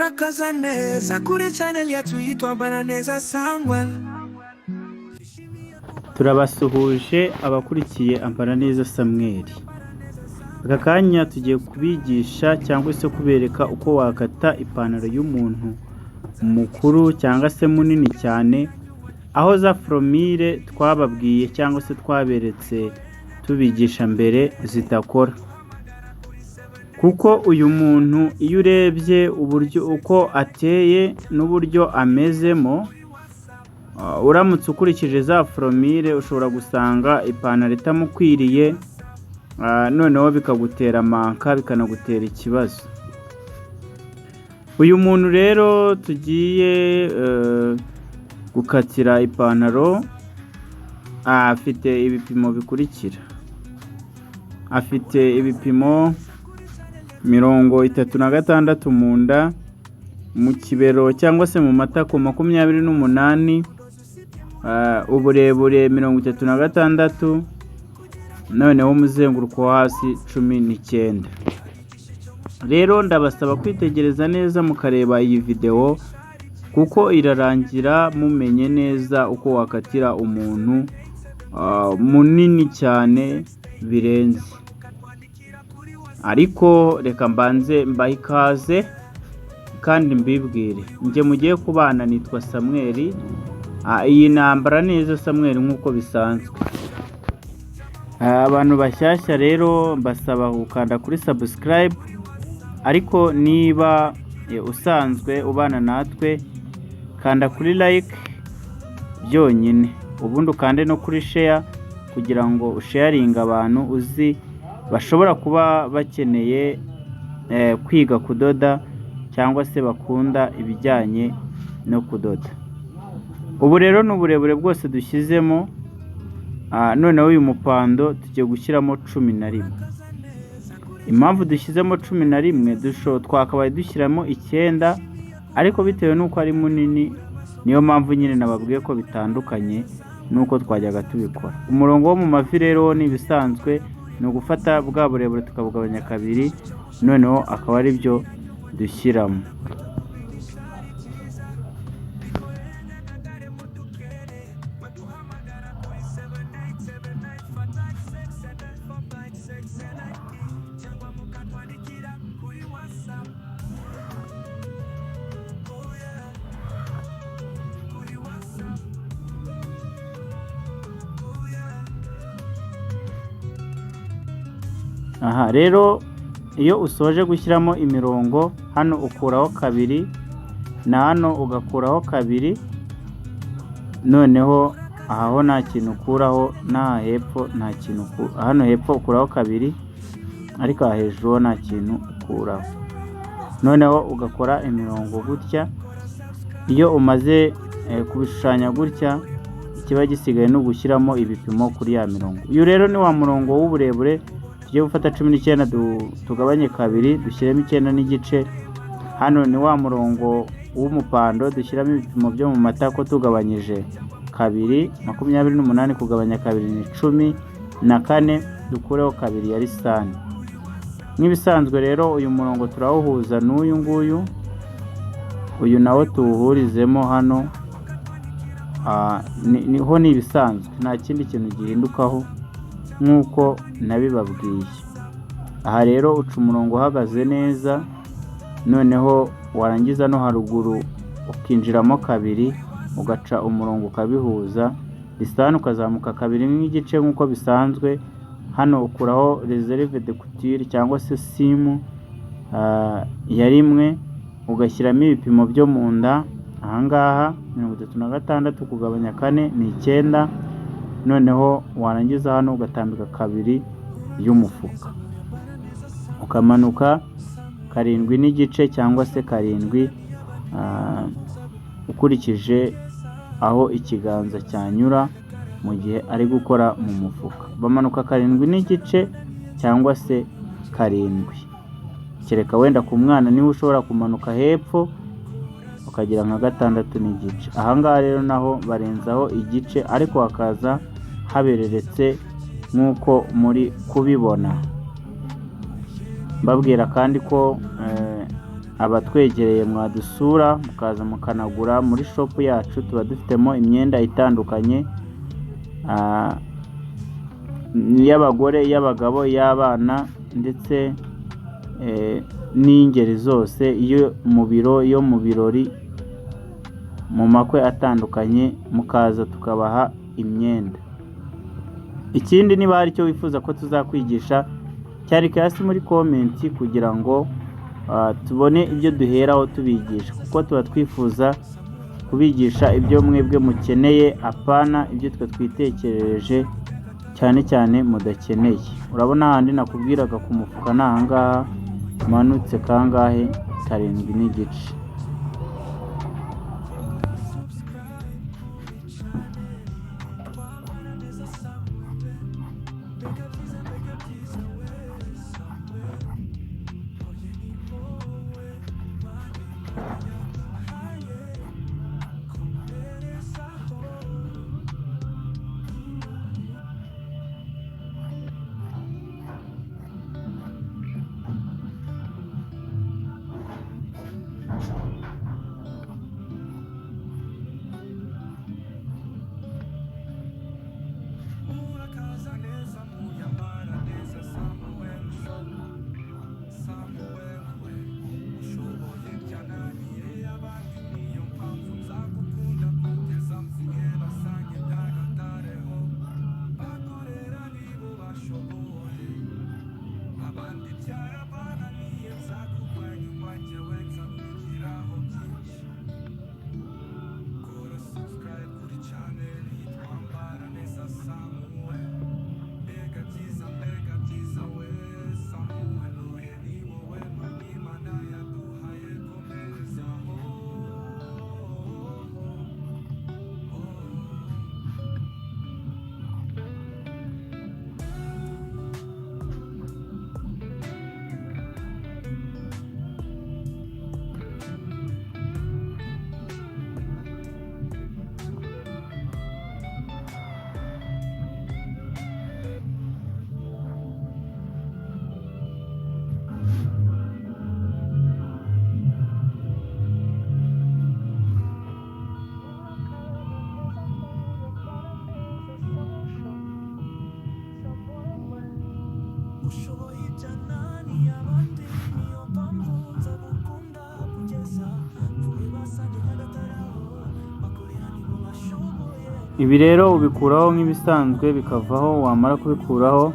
murakaza neza kuri channel yacu yitwa Mbananeza Samuel. Turabasuhuje abakurikiye Mbananeza Samuel. Aka kanya tugiye kubigisha cyangwa se kubereka uko wakata ipantaro y'umuntu mukuru cyangwa se munini cyane, aho za fromire twababwiye cyangwa se twaberetse tubigisha mbere zitakora. Kuko uyu muntu iyo urebye uburyo uko ateye n'uburyo amezemo, uramutse ukurikije za fromire ushobora gusanga ipantaro itamukwiriye, noneho bikagutera manka bikanagutera ikibazo. Uyu muntu rero tugiye gukatira ipantaro afite ibipimo bikurikira. Afite ibipimo 36 mu nda, mu kibero cyangwa se mu matako 28, uburebure 36, noneho umuzenguruko wo hasi 19. Rero ndabasaba kwitegereza neza mukareba iyi video kuko irarangira mumenye neza uko wakatira umuntu munini cyane birenze. Ariko reka mbanze mbahe ikaze kandi mbibwire, nje mugiye kubana nitwa Samuel. Iyi Mbananeza Samuel nk'uko bisanzwe. Abantu bashyashya rero mbasaba gukanda kuri subscribe, ariko niba usanzwe ubana natwe kanda kuri like byonyine, ubundi ukande no kuri share kugira ngo usharinga abantu uzi bashobora kuba bakeneye kwiga kudoda cyangwa se bakunda ibijyanye no kudoda. Ubu rero n'uburebure bwose dushyizemo, noneho uyu mupando tugiye gushyiramo 11. Impamvu dushyizemo 11 twakabaye dushyiramo 9, ariko bitewe n'uko ari munini niyo mpamvu nyine nababwiye ko bitandukanye nuko twajyaga tubikora. Umurongo wo mu mavi rero ni bisanzwe, ni ugufata bwa burebure tukabugabanya kabiri, noneho akaba ari byo dushyiramo. Aha rero iyo usoje gushyiramo imirongo, hano ukuraho 2 na hano ugakuraho 2, noneho aho nta kintu ukuraho, na hepfo nta kintu hano hepfo ukuraho 2, ariko hejuru nta kintu ukuraho. Noneho ugakora imirongo gutya. Iyo umaze kubishushanya gutya, ikiba gisigaye no gushyiramo ibipimo kuri ya mirongo. Uyu rero ni wa murongo w'uburebure tugiye gufata 19 tugabanye 2 dushyiremo 9 n'igice. Hano ni wa murongo w'umupando dushyiramo ibipimo byo mu matako tugabanyije 2, 28 kugabanya 2 ni 10 na 4 dukureho 2 ya lisani. Nk'ibisanzwe rero uyu murongo turawuhuza n'uyu nguyu, uyu nawo tuwuhurizemo hano. Niho ni ibisanzwe, nta kindi kintu gihindukaho nk'uko nabibabwiye. Aha rero uca umurongo uhagaze neza, noneho warangiza no haruguru ukinjiramo 2, ugaca umurongo ukabihuza, lisani ukazamuka 2 n'igice nk'uko bisanzwe. Hano ukuraho reserve de couture cyangwa se simu ya 1, ugashyiramo ibipimo byo mu nda. Ahangaha 36 kugabanya 4 ni 9, noneho warangiza hano ugatambika 2 y'umufuka, ukamanuka 7 n'igice cyangwa se 7, ukurikije aho ikiganza cyanyura mu gihe ari gukora mu mufuka. Bamanuka 7 n'igice cyangwa se 7, kereka wenda ku mwana niwe ushobora kumanuka hepfo ukagira nka 6 n'igice. Ahangaha rero naho barenzaho igice, ariko hakaza habereretse nk'uko muri kubibona. Mbabwira kandi ko abatwegereye mwadusura mukaza mukanagura muri shop yacu. Tuba dufitemo imyenda itandukanye, y'abagore, y'abagabo, y'abana ndetse n'ingeri zose, iyo mu biro, yo mu birori, mu makwe atandukanye, mukaza tukabaha imyenda. Ikindi niba hari icyo wifuza ko tuzakwigisha, cyandike hasi muri komenti kugira ngo tubone ibyo duheraho tubigisha, kuko tuba twifuza kubigisha ibyo mwebwe mukeneye, apana ibyo twe twitekerereje cyane cyane mudakeneye. Urabona handi nakubwiraga ku mufuka n'ahangaha manutse kangahe, 7.5. Ibi rero ubikuraho nk'ibisanzwe bikavaho. Wamara kubikuraho,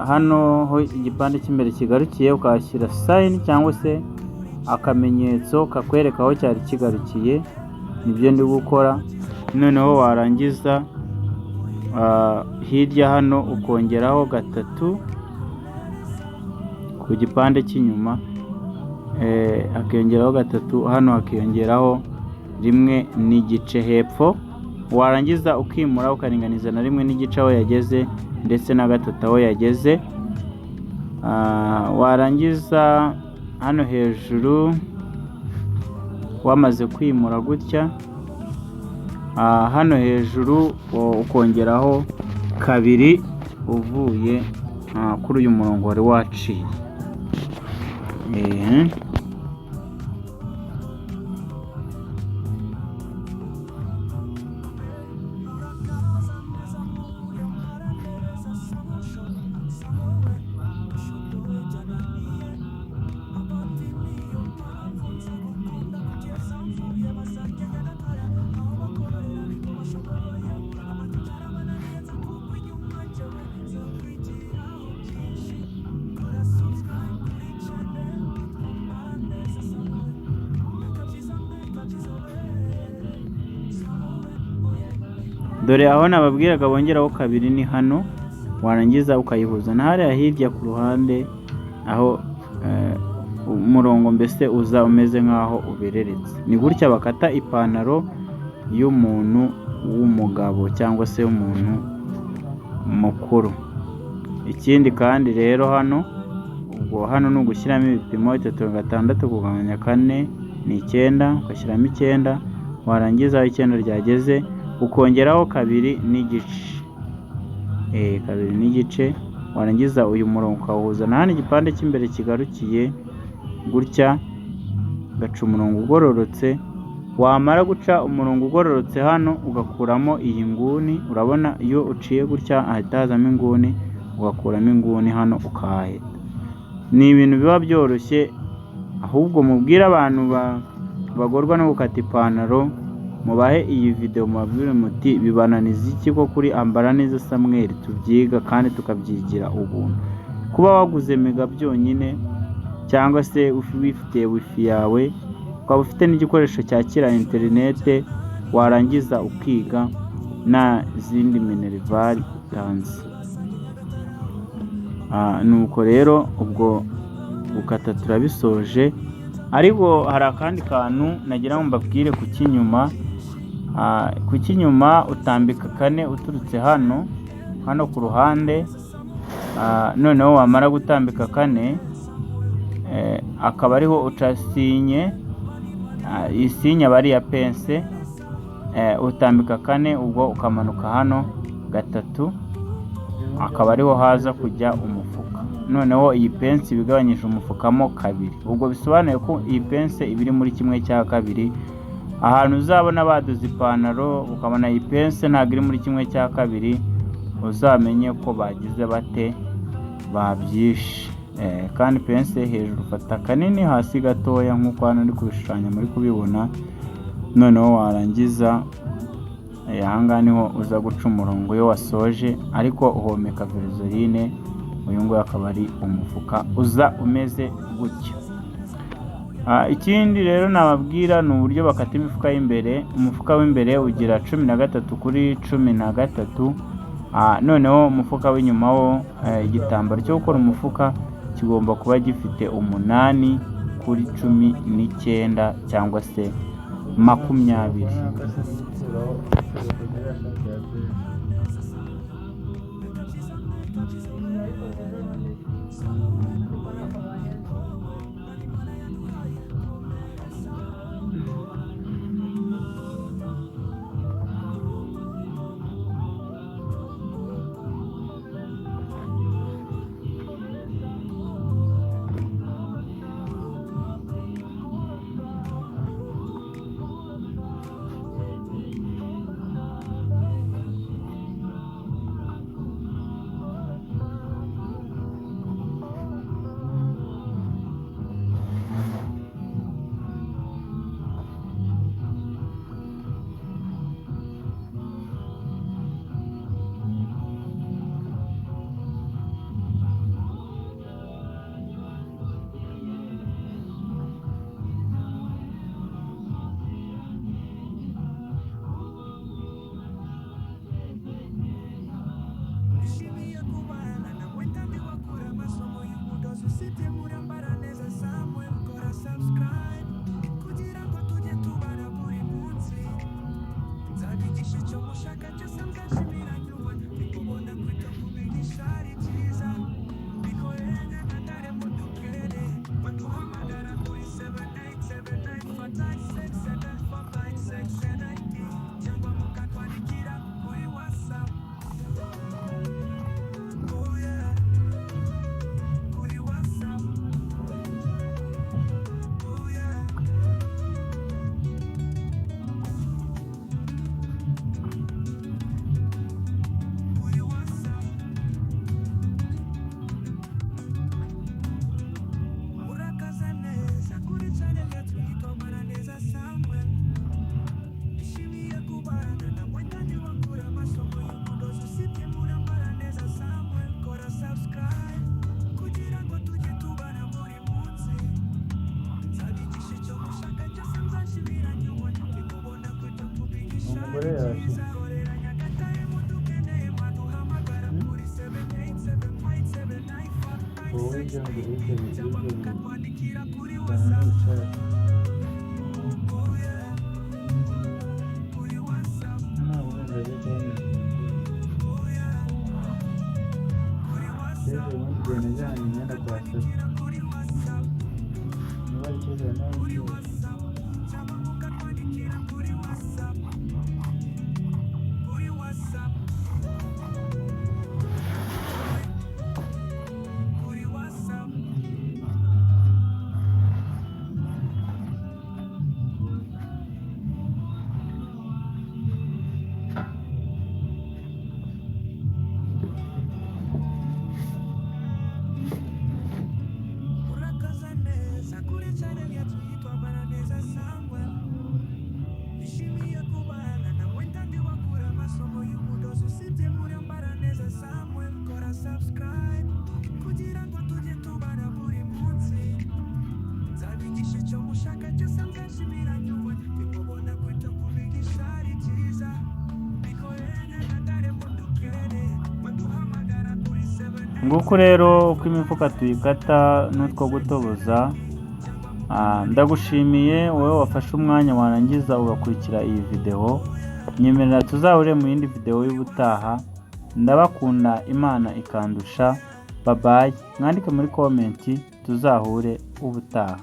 hano ho igipande cy'imbere kigarukiye ukahashyira sign cyangwa se akamenyetso kakwereka aho cyari kigarukiye. Nibyo ndi gukora. Noneho warangiza hirya hano ukongeraho 3 ku gipande cy'inyuma, hakiyongeraho 3, hano hakiyongeraho 1.5 hepfo. Warangiza ukimura ukaringaniza na 1.5 aho yageze ndetse na 3 aho yageze. Warangiza hano hejuru wamaze kwimura gutya, hano hejuru ukongeraho 2 uvuye kuri uyu murongo wari waciye. Dore aho nababwiraga bongeraho 2 ni hano. Warangiza ukayihuza na hariya hirya ku ruhande aho umurongo mbese uza umeze nkaho ubereretse. Ni gutya bakata ipantaro y'umuntu w'umugabo cyangwa se umuntu mukuru. Ikindi kandi rero hano, ubwo hano ni ugushyiramo ibipimo 3.6 kugabanya 4 ni 9, ugashyiramo 9. Warangiza aho 9 ryageze ukongeraho 2.5. 2.5. Warangiza uyu murongo ukawuhuza na hano igipande cy'imbere kigarukiye, gutya, ugaca umurongo ugororotse, wamara guca umurongo ugororotse hano ugakuramo iyi nguni, urabona iyo uciye gutya hahita hazamo inguni, ugakuramo inguni hano ukahaheta. Ni ibintu biba byoroshye, ahubwo mubwire abantu bagorwa no gukata ipantaro, mubahe iyi video mubabwire muti bibananiza iki ko kuri Ambara Neza Samuel tubyiga kandi tukabyigira ubuntu. Kuba waguze mega byonyine cyangwa se wifitiye wifi yawe, ukaba ufite n'igikoresho cyakira interinete, warangiza ukiga nta zindi minervari utanze. Nuko rero ubwo gukata turabisoje, ariko hari akandi kantu nagira ngo mbabwire ku cy'inyuma. Ku cy'inyuma utambika kane uturutse hano ku ruhande, noneho wamara gutambika kane akaba ariho uca sinye, iyi sinye aba ari iya pense, utambika kane, ubwo ukamanuka hano gatatu, akaba ariho haza kujya umufuka. Noneho iyi pense bigabanyije umufukamo kabiri, ubwo bisobanuye ko iyi pense iba iri muri 1/2. Ahantu uzabona baduze ipantaro ukabona iyi pense ntabwo iri muri 1/2, uzamenye ko bagize bate, babyishe. Kandi pense hejuru ufata kanini, hasi gatoya nk'uko hano ndi kubishushanya muri kubibona. Noneho warangiza ahangaha niho uza guca umurongo iyo wasoje, ariko uhomeka verizorine. Uyu nguyu akaba ari umufuka uza umeze gutya. Ikindi rero nababwira ni uburyo bakata imifuka y'imbere. Umufuka w'imbere ugira 13x13. Noneho umufuka w'inyuma wo, igitambaro cyo gukora umufuka kigomba kuba gifite 8x19 cyangwa se 20. nguko rero uko imifuka tuyikata n'utwo gutoboza. Ndagushimiye wowe wafashe umwanya warangiza ugakurikira iyi video. Nyemerera tuzahure mu yindi video y'ubutaha. Ndabakunda, Imana ikandusha. Bye bye. Mwandike muri comment tuzahure ubutaha.